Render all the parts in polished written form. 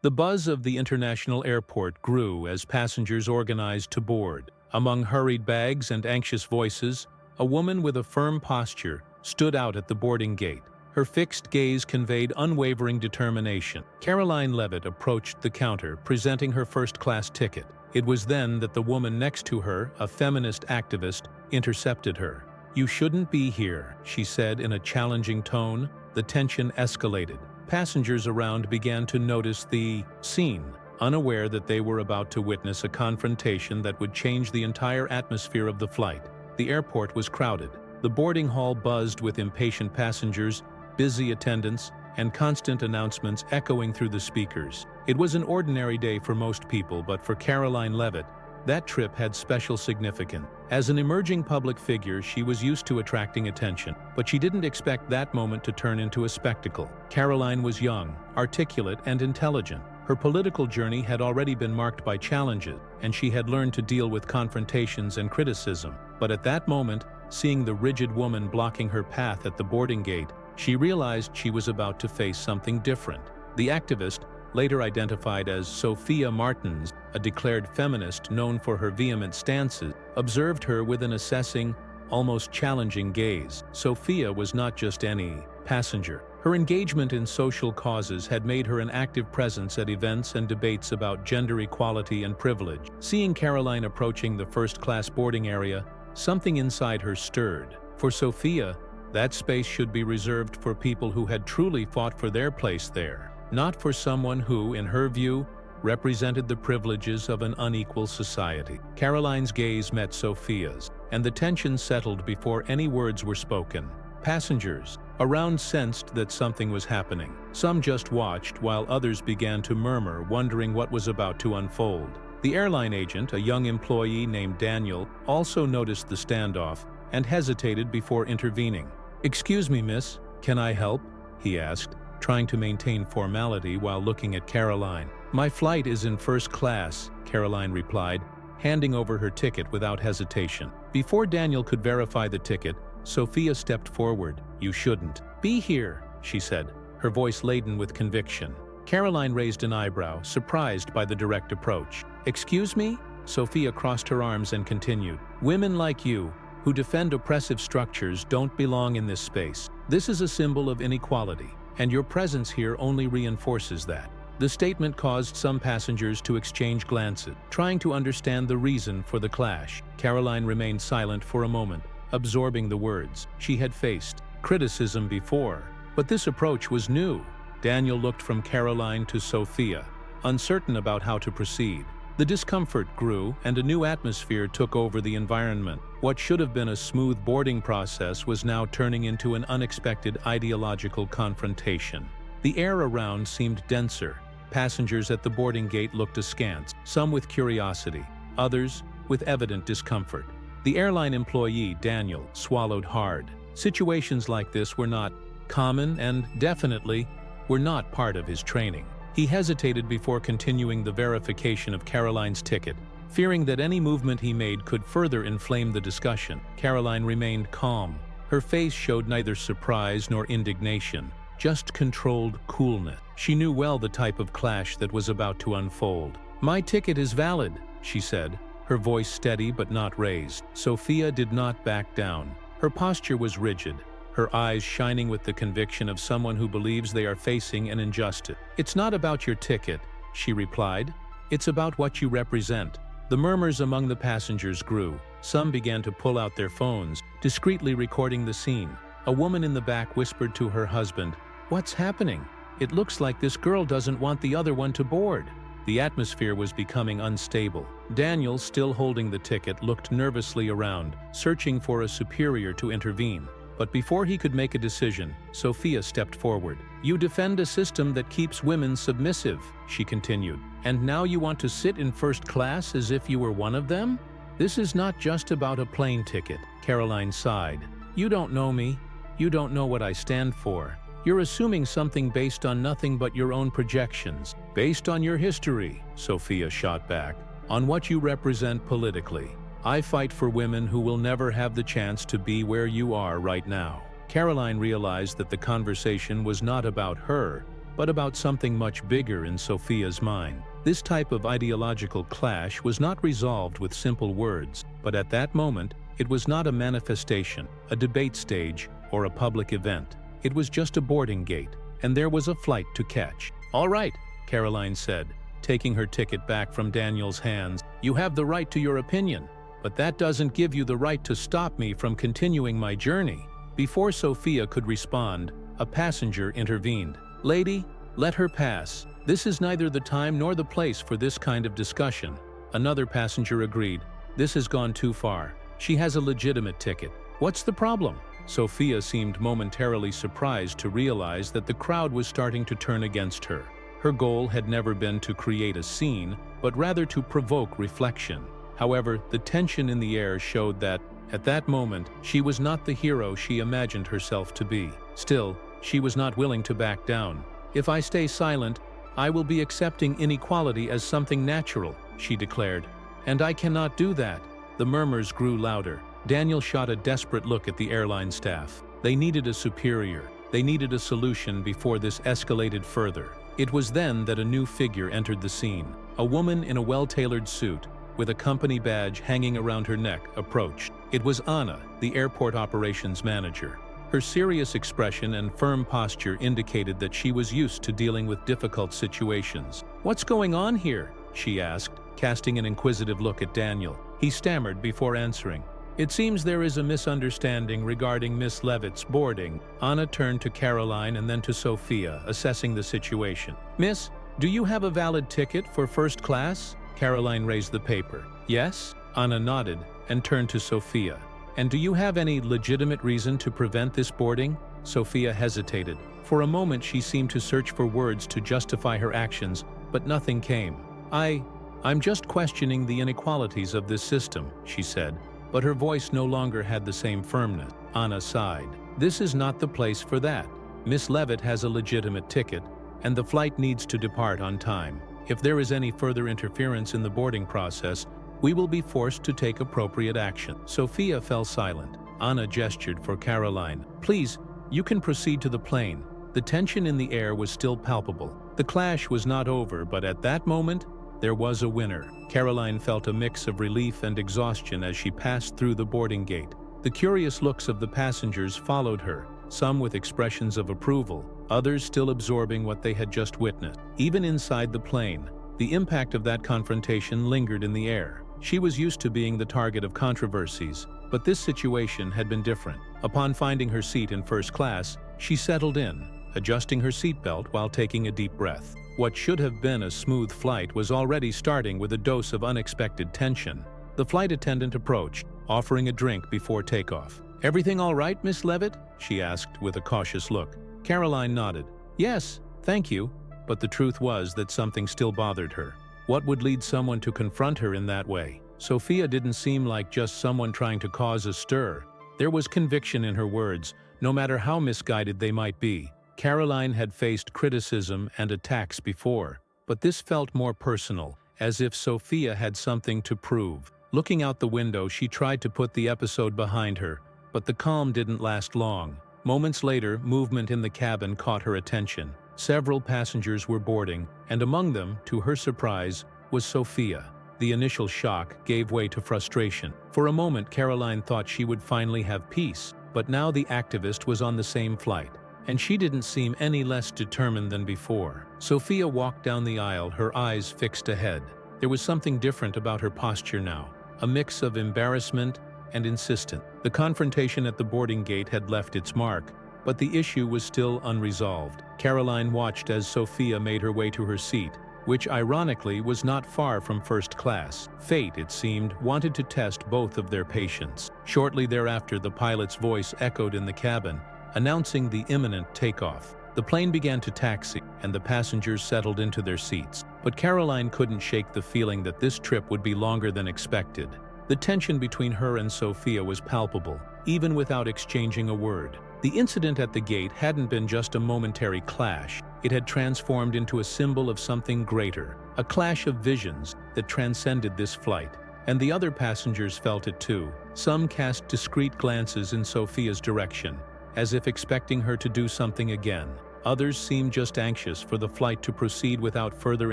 The buzz of the international airport grew as passengers organized to board. Among hurried bags and anxious voices, a woman with a firm posture stood out at the boarding gate. Her fixed gaze conveyed unwavering determination. Karoline Leavitt approached the counter, presenting her first-class ticket. It was then that the woman next to her, a feminist activist, intercepted her. "You shouldn't be here," she said in a challenging tone. The tension escalated. Passengers around began to notice the scene, unaware that they were about to witness a confrontation that would change the entire atmosphere of the flight. The airport was crowded. The boarding hall buzzed with impatient passengers, busy attendants, and constant announcements echoing through the speakers. It was an ordinary day for most people, but for Karoline Leavitt, that trip had special significance. As an emerging public figure, she was used to attracting attention, but she didn't expect that moment to turn into a spectacle. Karoline was young, articulate, and intelligent. Her political journey had already been marked by challenges, and she had learned to deal with confrontations and criticism. But at that moment, seeing the rigid woman blocking her path at the boarding gate, she realized she was about to face something different. The activist, later identified as Sophia Martins, a declared feminist known for her vehement stances, observed her with an assessing, almost challenging gaze. Sophia was not just any passenger. Her engagement in social causes had made her an active presence at events and debates about gender equality and privilege. Seeing Karoline approaching the first-class boarding area, something inside her stirred. For Sophia, that space should be reserved for people who had truly fought for their place there, not for someone who, in her view, represented the privileges of an unequal society. Karoline's gaze met Sophia's, and the tension settled before any words were spoken. Passengers around sensed that something was happening. Some just watched while others began to murmur, wondering what was about to unfold. The airline agent, a young employee named Daniel, also noticed the standoff and hesitated before intervening. "Excuse me, miss, can I help?" he asked, trying to maintain formality while looking at Karoline. "My flight is in first class," Karoline replied, handing over her ticket without hesitation. Before Daniel could verify the ticket, Sophia stepped forward. "You shouldn't be here," she said, her voice laden with conviction. Karoline raised an eyebrow, surprised by the direct approach. "Excuse me?" Sophia crossed her arms and continued. "Women like you, who defend oppressive structures, don't belong in this space. This is a symbol of inequality, and your presence here only reinforces that." The statement caused some passengers to exchange glances, trying to understand the reason for the clash. Karoline remained silent for a moment, absorbing the words. She had faced criticism before, but this approach was new. Daniel looked from Karoline to Sophia, uncertain about how to proceed. The discomfort grew, and a new atmosphere took over the environment. What should have been a smooth boarding process was now turning into an unexpected ideological confrontation. The air around seemed denser. Passengers at the boarding gate looked askance, some with curiosity, others with evident discomfort. The airline employee, Daniel, swallowed hard. Situations like this were not common and definitely were not part of his training. He hesitated before continuing the verification of Karoline's ticket, fearing that any movement he made could further inflame the discussion. Karoline remained calm. Her face showed neither surprise nor indignation, just controlled coolness. She knew well the type of clash that was about to unfold. "My ticket is valid," she said, her voice steady but not raised. Sophia did not back down. Her posture was rigid, her eyes shining with the conviction of someone who believes they are facing an injustice. "It's not about your ticket," she replied. "It's about what you represent." The murmurs among the passengers grew. Some began to pull out their phones, discreetly recording the scene. A woman in the back whispered to her husband, "What's happening? It looks like this girl doesn't want the other one to board." The atmosphere was becoming unstable. Daniel, still holding the ticket, looked nervously around, searching for a superior to intervene. But before he could make a decision, Sophia stepped forward. "You defend a system that keeps women submissive," she continued, "and now you want to sit in first class as if you were one of them? This is not just about a plane ticket." Karoline sighed. "You don't know me. You don't know what I stand for. You're assuming something based on nothing but your own projections. Based on your history," Sophia shot back, "on what you represent politically. I fight for women who will never have the chance to be where you are right now." Karoline realized that the conversation was not about her, but about something much bigger in Sophia's mind. This type of ideological clash was not resolved with simple words, but at that moment, it was not a manifestation, a debate stage, or a public event. It was just a boarding gate, and there was a flight to catch. "All right," Karoline said, taking her ticket back from Daniel's hands. "You have the right to your opinion, but that doesn't give you the right to stop me from continuing my journey." Before Sophia could respond, a passenger intervened. "Lady, let her pass. This is neither the time nor the place for this kind of discussion." Another passenger agreed. "This has gone too far. She has a legitimate ticket. What's the problem?" Sophia seemed momentarily surprised to realize that the crowd was starting to turn against her. Her goal had never been to create a scene, but rather to provoke reflection. However, the tension in the air showed that, at that moment, she was not the hero she imagined herself to be. Still, she was not willing to back down. "If I stay silent, I will be accepting inequality as something natural," she declared. "And I cannot do that." The murmurs grew louder. Daniel shot a desperate look at the airline staff. They needed a superior. They needed a solution before this escalated further. It was then that a new figure entered the scene. A woman in a well-tailored suit, with a company badge hanging around her neck, approached. It was Anna, the airport operations manager. Her serious expression and firm posture indicated that she was used to dealing with difficult situations. "What's going on here?" she asked, casting an inquisitive look at Daniel. He stammered before answering. "It seems there is a misunderstanding regarding Miss Leavitt's boarding." Anna turned to Karoline and then to Sophia, assessing the situation. "Miss, do you have a valid ticket for first class?" Karoline raised the paper. "Yes?" Anna nodded and turned to Sophia. "And do you have any legitimate reason to prevent this boarding?" Sophia hesitated. For a moment she seemed to search for words to justify her actions, but nothing came. I'm just questioning the inequalities of this system," she said, but her voice no longer had the same firmness. Anna sighed. "This is not the place for that. Miss Leavitt has a legitimate ticket, and the flight needs to depart on time. If there is any further interference in the boarding process, we will be forced to take appropriate action." Sophia fell silent. Anna gestured for Karoline. "Please, you can proceed to the plane." The tension in the air was still palpable. The clash was not over, but at that moment, there was a winner. Karoline felt a mix of relief and exhaustion as she passed through the boarding gate. The curious looks of the passengers followed her, some with expressions of approval, others still absorbing what they had just witnessed. Even inside the plane, the impact of that confrontation lingered in the air. She was used to being the target of controversies, but this situation had been different. Upon finding her seat in first class, she settled in, adjusting her seatbelt while taking a deep breath. What should have been a smooth flight was already starting with a dose of unexpected tension. The flight attendant approached, offering a drink before takeoff. "Everything all right, Miss Leavitt?" she asked with a cautious look. Karoline nodded. "Yes, thank you." But the truth was that something still bothered her. What would lead someone to confront her in that way? Sophia didn't seem like just someone trying to cause a stir. There was conviction in her words, no matter how misguided they might be. Karoline had faced criticism and attacks before, but this felt more personal, as if Sophia had something to prove. Looking out the window, she tried to put the episode behind her, but the calm didn't last long. Moments later, movement in the cabin caught her attention. Several passengers were boarding, and among them, to her surprise, was Sophia. The initial shock gave way to frustration. For a moment, Karoline thought she would finally have peace, but now the activist was on the same flight, and she didn't seem any less determined than before. Sophia walked down the aisle, her eyes fixed ahead. There was something different about her posture now, a mix of embarrassment and insistence. The confrontation at the boarding gate had left its mark, but the issue was still unresolved. Karoline watched as Sophia made her way to her seat, which ironically was not far from first class. Fate, it seemed, wanted to test both of their patience. Shortly thereafter, the pilot's voice echoed in the cabin, announcing the imminent takeoff. The plane began to taxi, and the passengers settled into their seats. But Karoline couldn't shake the feeling that this trip would be longer than expected. The tension between her and Sophia was palpable, even without exchanging a word. The incident at the gate hadn't been just a momentary clash. It had transformed into a symbol of something greater, a clash of visions that transcended this flight. And the other passengers felt it too. Some cast discreet glances in Sophia's direction, as if expecting her to do something again. Others seemed just anxious for the flight to proceed without further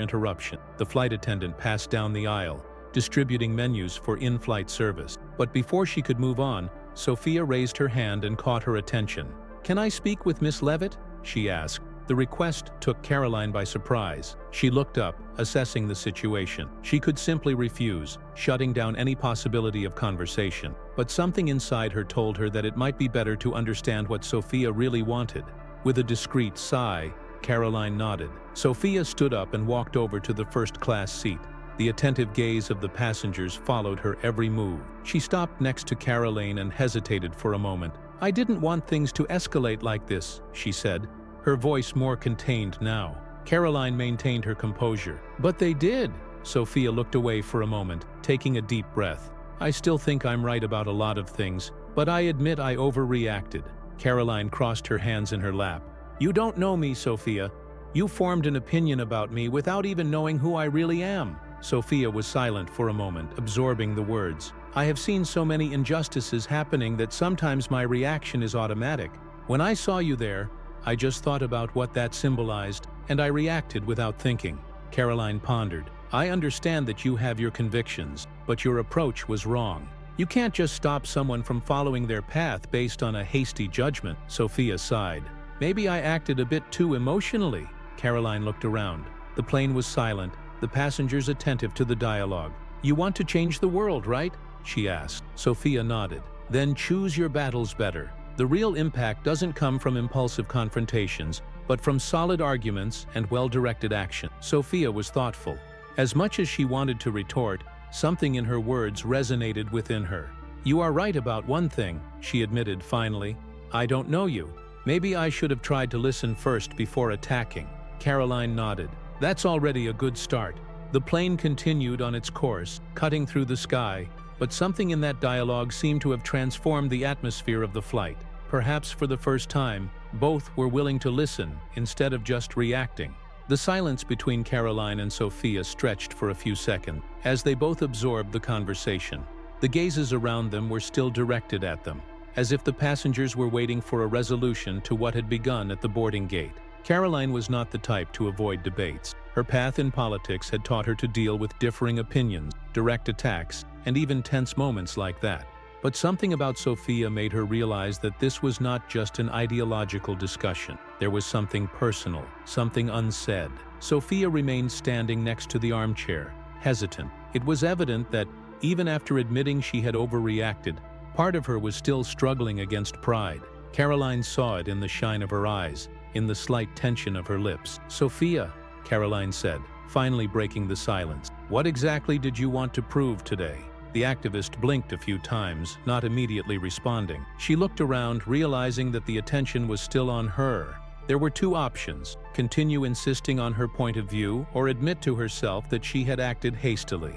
interruption. The flight attendant passed down the aisle, distributing menus for in-flight service. But before she could move on, Sophia raised her hand and caught her attention. "Can I speak with Miss Leavitt?" she asked. The request took Karoline by surprise. She looked up, assessing the situation. She could simply refuse, shutting down any possibility of conversation. But something inside her told her that it might be better to understand what Sophia really wanted. With a discreet sigh, Karoline nodded. Sophia stood up and walked over to the first-class seat. The attentive gaze of the passengers followed her every move. She stopped next to Karoline and hesitated for a moment. "I didn't want things to escalate like this," she said, her voice more contained now. Karoline maintained her composure. "But they did." Sophia looked away for a moment, taking a deep breath. "I still think I'm right about a lot of things, but I admit I overreacted." Karoline crossed her hands in her lap. "You don't know me, Sophia. You formed an opinion about me without even knowing who I really am." Sophia was silent for a moment, absorbing the words. "I have seen so many injustices happening that sometimes my reaction is automatic. When I saw you there, I just thought about what that symbolized, and I reacted without thinking." Karoline pondered. "I understand that you have your convictions, but your approach was wrong. You can't just stop someone from following their path based on a hasty judgment." Sophia sighed. "Maybe I acted a bit too emotionally." Karoline looked around. The plane was silent, the passengers attentive to the dialogue. "You want to change the world, right?" she asked. Sophia nodded. "Then choose your battles better. The real impact doesn't come from impulsive confrontations, but from solid arguments and well-directed action." Sophia was thoughtful. As much as she wanted to retort, something in her words resonated within her. "You are right about one thing," she admitted finally. "I don't know you. Maybe I should have tried to listen first before attacking." Karoline nodded. "That's already a good start." The plane continued on its course, cutting through the sky, but something in that dialogue seemed to have transformed the atmosphere of the flight. Perhaps for the first time, both were willing to listen instead of just reacting. The silence between Karoline and Sophia stretched for a few seconds, as they both absorbed the conversation. The gazes around them were still directed at them, as if the passengers were waiting for a resolution to what had begun at the boarding gate. Karoline was not the type to avoid debates. Her path in politics had taught her to deal with differing opinions, direct attacks, and even tense moments like that. But something about Sophia made her realize that this was not just an ideological discussion. There was something personal, something unsaid. Sophia remained standing next to the armchair, hesitant. It was evident that, even after admitting she had overreacted, part of her was still struggling against pride. Karoline saw it in the shine of her eyes, in the slight tension of her lips. "Sophia," Karoline said, finally breaking the silence, "what exactly did you want to prove today?" The activist blinked a few times, not immediately responding. She looked around, realizing that the attention was still on her. There were two options: continue insisting on her point of view, or admit to herself that she had acted hastily.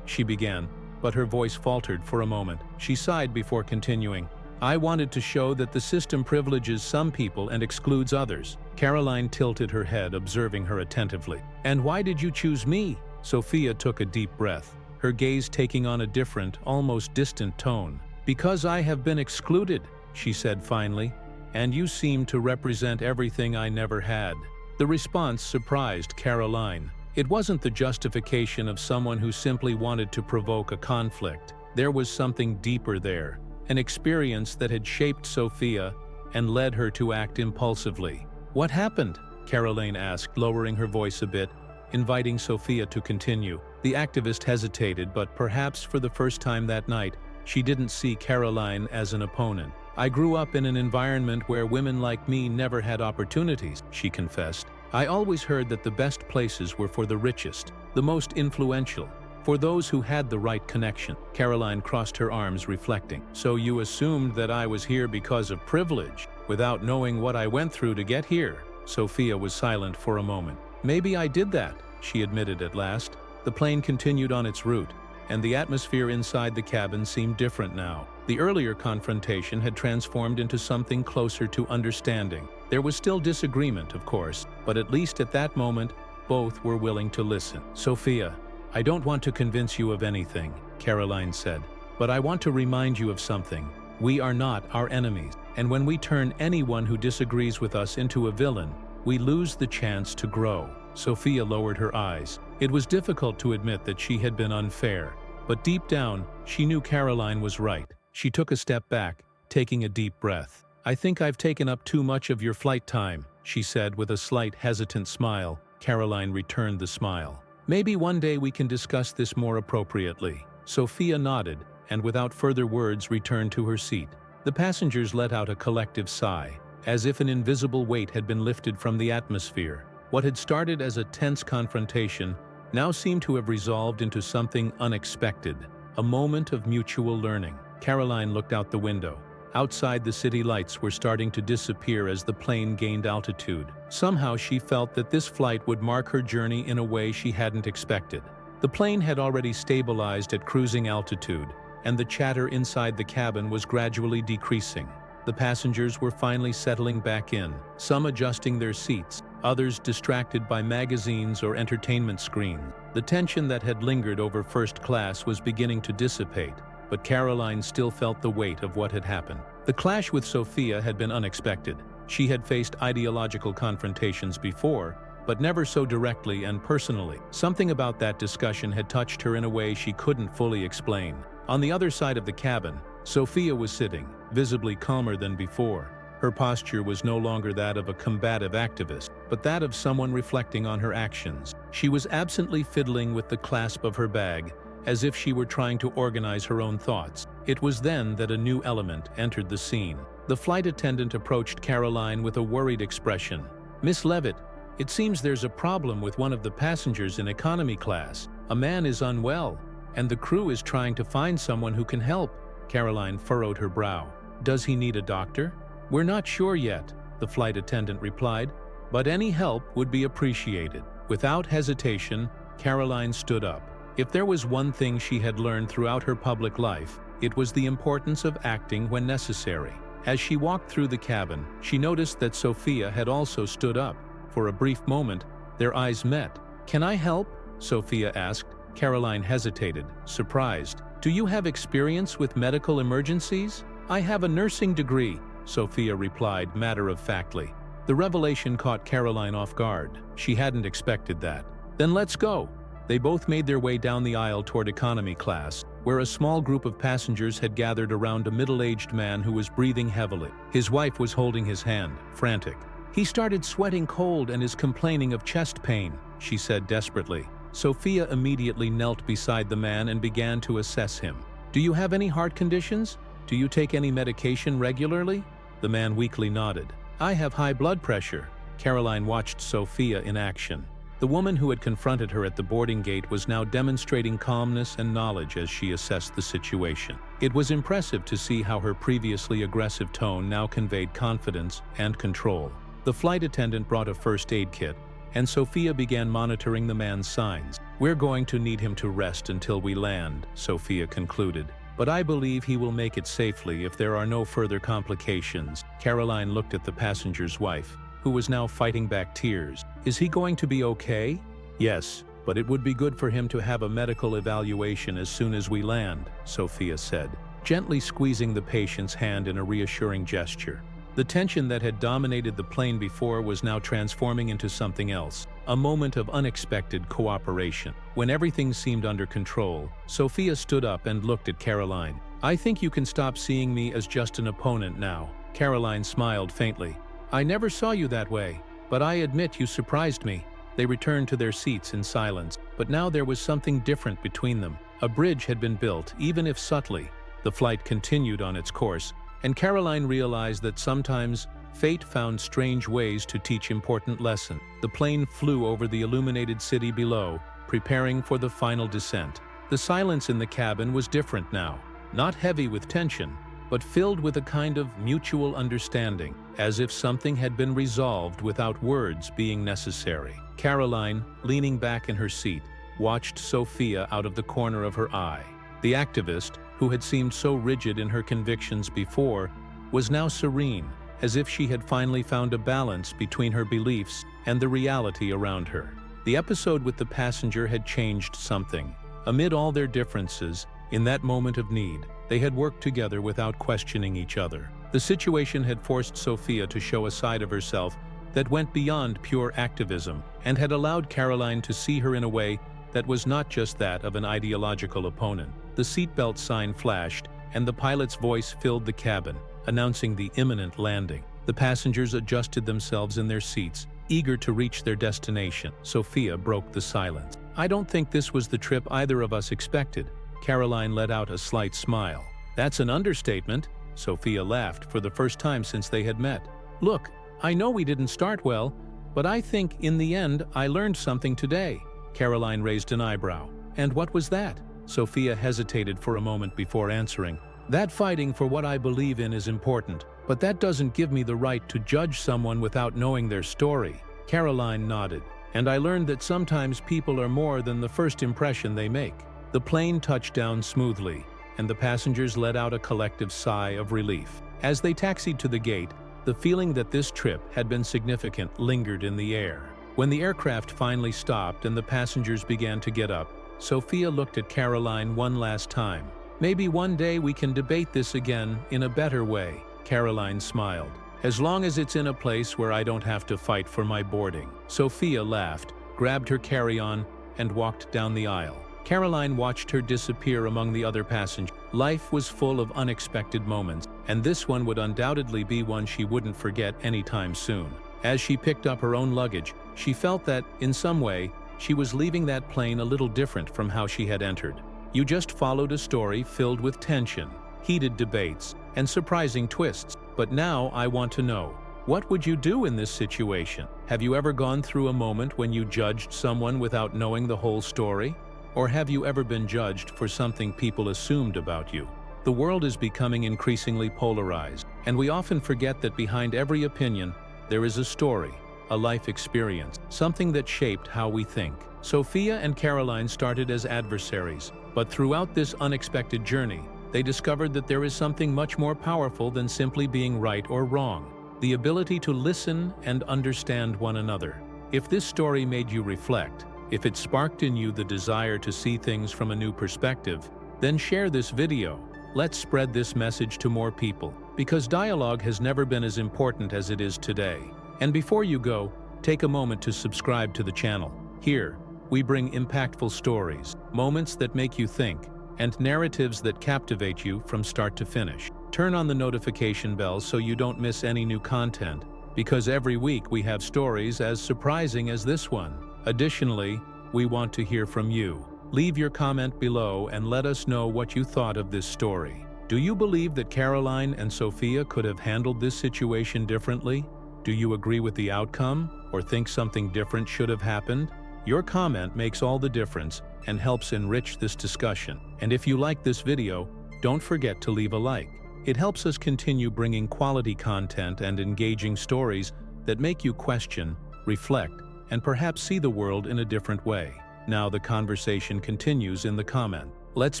She began, but her voice faltered for a moment. She sighed before continuing. "I wanted to show that the system privileges some people and excludes others." Karoline tilted her head, observing her attentively. "And why did you choose me?" Sophia took a deep breath, her gaze taking on a different, almost distant tone. "Because I have been excluded," she said finally, "and you seem to represent everything I never had." The response surprised Karoline. It wasn't the justification of someone who simply wanted to provoke a conflict. There was something deeper there, an experience that had shaped Sophia and led her to act impulsively. "What happened?" Karoline asked, lowering her voice a bit, inviting Sophia to continue. The activist hesitated, but perhaps for the first time that night, she didn't see Karoline as an opponent. "I grew up in an environment where women like me never had opportunities," she confessed. "I always heard that the best places were for the richest, the most influential, for those who had the right connection." Karoline crossed her arms, reflecting. "So you assumed that I was here because of privilege, without knowing what I went through to get here?" Sophia was silent for a moment. "Maybe I did that," she admitted at last. The plane continued on its route, and the atmosphere inside the cabin seemed different now. The earlier confrontation had transformed into something closer to understanding. There was still disagreement, of course, but at least at that moment, both were willing to listen. "Sophia, I don't want to convince you of anything," Karoline said, "but I want to remind you of something. We are not our enemies." And when we turn anyone who disagrees with us into a villain, we lose the chance to grow. Sophia lowered her eyes. It was difficult to admit that she had been unfair, but deep down, she knew Karoline was right. She took a step back, taking a deep breath. "I think I've taken up too much of your flight time," she said with a slight hesitant smile. Karoline returned the smile. "Maybe one day we can discuss this more appropriately." Sophia nodded, and without further words returned to her seat. The passengers let out a collective sigh, as if an invisible weight had been lifted from the atmosphere. What had started as a tense confrontation now seemed to have resolved into something unexpected, a moment of mutual learning. Karoline looked out the window. Outside, the city lights were starting to disappear as the plane gained altitude. Somehow she felt that this flight would mark her journey in a way she hadn't expected. The plane had already stabilized at cruising altitude, and the chatter inside the cabin was gradually decreasing. The passengers were finally settling back in, some adjusting their seats, others distracted by magazines or entertainment screens. The tension that had lingered over first class was beginning to dissipate, but Karoline still felt the weight of what had happened. The clash with Sophia had been unexpected. She had faced ideological confrontations before, but never so directly and personally. Something about that discussion had touched her in a way she couldn't fully explain. On the other side of the cabin, Sophia was sitting, visibly calmer than before. Her posture was no longer that of a combative activist, but that of someone reflecting on her actions. She was absently fiddling with the clasp of her bag, as if she were trying to organize her own thoughts. It was then that a new element entered the scene. The flight attendant approached Karoline with a worried expression. "Miss Leavitt, it seems there's a problem with one of the passengers in economy class. A man is unwell, and the crew is trying to find someone who can help." Karoline furrowed her brow. "Does he need a doctor?" "We're not sure yet," the flight attendant replied, "but any help would be appreciated." Without hesitation, Karoline stood up. If there was one thing she had learned throughout her public life, it was the importance of acting when necessary. As she walked through the cabin, she noticed that Sophia had also stood up. For a brief moment, their eyes met. "Can I help?" Sophia asked. Karoline hesitated, surprised. "Do you have experience with medical emergencies?" "I have a nursing degree," Sophia replied matter-of-factly. The revelation caught Karoline off guard. She hadn't expected that. "Then let's go." They both made their way down the aisle toward economy class, where a small group of passengers had gathered around a middle-aged man who was breathing heavily. His wife was holding his hand, frantic. "He started sweating cold and is complaining of chest pain," she said desperately. Sophia immediately knelt beside the man and began to assess him. "Do you have any heart conditions? Do you take any medication regularly?" The man weakly nodded. "I have high blood pressure." Karoline watched Sophia in action. The woman who had confronted her at the boarding gate was now demonstrating calmness and knowledge as she assessed the situation. It was impressive to see how her previously aggressive tone now conveyed confidence and control. The flight attendant brought a first aid kit, and Sophia began monitoring the man's signs. "We're going to need him to rest until we land," Sophia concluded. "But I believe he will make it safely if there are no further complications." Karoline looked at the passenger's wife, who was now fighting back tears. "Is he going to be okay?" "Yes, but it would be good for him to have a medical evaluation as soon as we land," Sophia said, gently squeezing the patient's hand in a reassuring gesture. The tension that had dominated the plane before was now transforming into something else, a moment of unexpected cooperation. When everything seemed under control, Sophia stood up and looked at Karoline. "I think you can stop seeing me as just an opponent now." Karoline smiled faintly. "I never saw you that way, but I admit you surprised me." They returned to their seats in silence, but now there was something different between them. A bridge had been built, even if subtly. The flight continued on its course, and Karoline realized that sometimes fate found strange ways to teach important lessons. The plane flew over the illuminated city below, preparing for the final descent. The silence in the cabin was different now, not heavy with tension, but filled with a kind of mutual understanding, as if something had been resolved without words being necessary. Karoline, leaning back in her seat, watched Sophia out of the corner of her eye. The activist, who had seemed so rigid in her convictions before, was now serene, as if she had finally found a balance between her beliefs and the reality around her. The episode with the passenger had changed something. Amid all their differences, in that moment of need, they had worked together without questioning each other. The situation had forced Sophia to show a side of herself that went beyond pure activism and had allowed Karoline to see her in a way that was not just that of an ideological opponent. The seatbelt sign flashed, and the pilot's voice filled the cabin, announcing the imminent landing. The passengers adjusted themselves in their seats, eager to reach their destination. Sophia broke the silence. "I don't think this was the trip either of us expected." Karoline let out a slight smile. "That's an understatement." Sophia laughed for the first time since they had met. "Look, I know we didn't start well, but I think in the end I learned something today." Karoline raised an eyebrow. "And what was that?" Sophia hesitated for a moment before answering. "That fighting for what I believe in is important, but that doesn't give me the right to judge someone without knowing their story." Karoline nodded. "And I learned that sometimes people are more than the first impression they make." The plane touched down smoothly, and the passengers let out a collective sigh of relief. As they taxied to the gate, the feeling that this trip had been significant lingered in the air. When the aircraft finally stopped and the passengers began to get up, Sophia looked at Karoline one last time. "Maybe one day we can debate this again in a better way." Karoline smiled. "As long as it's in a place where I don't have to fight for my boarding." Sophia laughed, grabbed her carry-on, and walked down the aisle. Karoline watched her disappear among the other passengers. Life was full of unexpected moments, and this one would undoubtedly be one she wouldn't forget anytime soon. As she picked up her own luggage, she felt that, in some way, she was leaving that plane a little different from how she had entered. You just followed a story filled with tension, heated debates, and surprising twists. But now I want to know, what would you do in this situation? Have you ever gone through a moment when you judged someone without knowing the whole story? Or have you ever been judged for something people assumed about you? The world is becoming increasingly polarized, and we often forget that behind every opinion, there is a story, a life experience, something that shaped how we think. Sophia and Karoline started as adversaries, but throughout this unexpected journey, they discovered that there is something much more powerful than simply being right or wrong: the ability to listen and understand one another. If this story made you reflect, if it sparked in you the desire to see things from a new perspective, then share this video. Let's spread this message to more people, because dialogue has never been as important as it is today. And before you go, take a moment to subscribe to the channel. Here, we bring impactful stories, moments that make you think, and narratives that captivate you from start to finish. Turn on the notification bell so you don't miss any new content, because every week we have stories as surprising as this one. Additionally, we want to hear from you. Leave your comment below and let us know what you thought of this story. Do you believe that Karoline and Sophia could have handled this situation differently? Do you agree with the outcome, or think something different should have happened? Your comment makes all the difference and helps enrich this discussion. And if you like this video, don't forget to leave a like. It helps us continue bringing quality content and engaging stories that make you question, reflect, and perhaps see the world in a different way. Now the conversation continues in the comment. Let's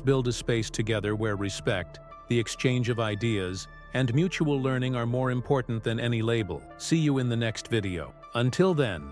build a space together where respect, the exchange of ideas, and mutual learning are more important than any label. See you in the next video. Until then.